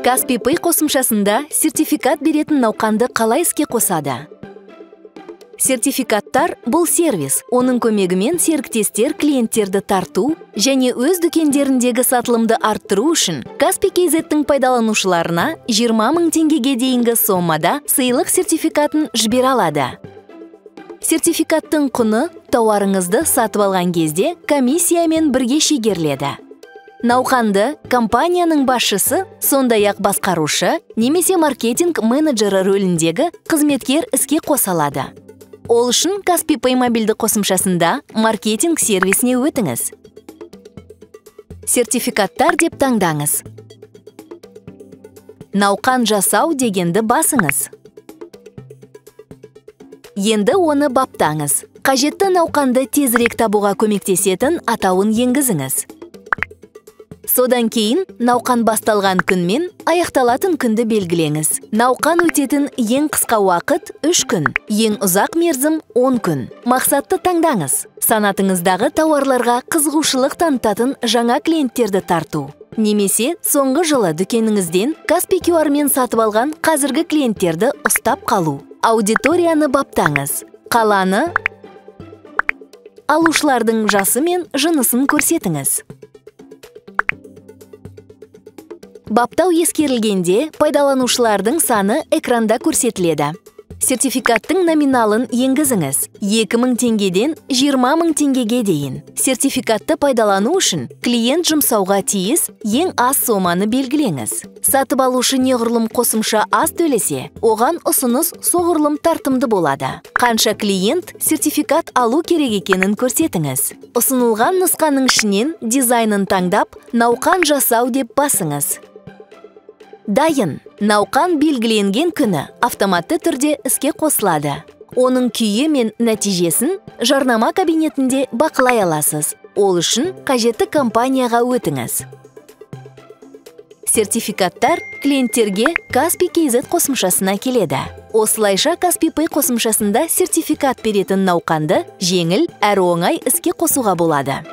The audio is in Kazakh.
Kaspi Pay қосымшасында сертификат беретін науқанды қалай іске қосады? Сертификаттар бұл сервис. Оның көмегімен серіктестер клиенттерді тарту және өз дүкендеріндегі сатылымды арттыру үшін Kaspi KZ-тің пайдаланушыларына 20 000 теңгеге дейінгі соммада сыйлық сертификатын жібере алады. Сертификаттың құны тауарыңызды сатып алған кезде комиссиямен бірге шегеріледі. Науқанды компанияның басшысы, сондай-ақ басқарушы немесе маркетинг менеджері рөліндегі қызметкер іске қосалады. Ол үшін Kaspi Pay мобильді қосымшасында маркетинг сервисіне өтіңіз. Сертификаттар деп таңдаңыз. Науқан жасау дегенді басыңыз. Енді оны баптаңыз. Қажетті науқанды тезірек табуға көмектесетін атауын енгізіңіз. Содан кейін науқан басталған күн мен аяқталатын күнді белгілеңіз. Науқан өтетін ең қысқа уақыт 3 күн, ең ұзақ мерзім 10 күн. Мақсатты таңдаңыз. Санатыңыздағы тауарларға қызығушылық танытатын жаңа клиенттерді тарту. Немесе соңғы жылы дүкеніңізден Kaspi QR-мен сатып алған қазіргі клиенттерді ұстап қалу. Аудиторияны баптаңыз. Қаланы, алушылардың жасы мен жынысын көрсетіңіз. Баптау ескерілгенде пайдаланушылардың саны экранда көрсетіледі. Сертификаттың номиналын енгізіңіз. 2000 теңгеден 20 000 теңгеге дейін. Сертификатты пайдалану үшін клиент жұмсауға тиіс ең аз соманы белгілеңіз. Сатып алушы неғұрлым қосымша аз төлесе, оған ұсыныс соғұрлым тартымды болады. Қанша клиент сертификат алу керек екенін көрсетіңіз. Ұсынылған нұсқаның ішінен дизайнын таңдап, науқан жасау деп басыңыз. Дайын. Науқан белгіленген күні автоматты түрде іске қосылады. Оның күйі мен нәтижесін жарнама кабинетінде бақылай аласыз. Ол үшін қажетті компанияға өтіңіз. Сертификаттар клиенттерге Kaspi KZ қосымшасына келеді. Осылайша Kaspi Pay қосымшасында сертификат беретін науқанды жеңіл әрі оңай іске қосуға болады.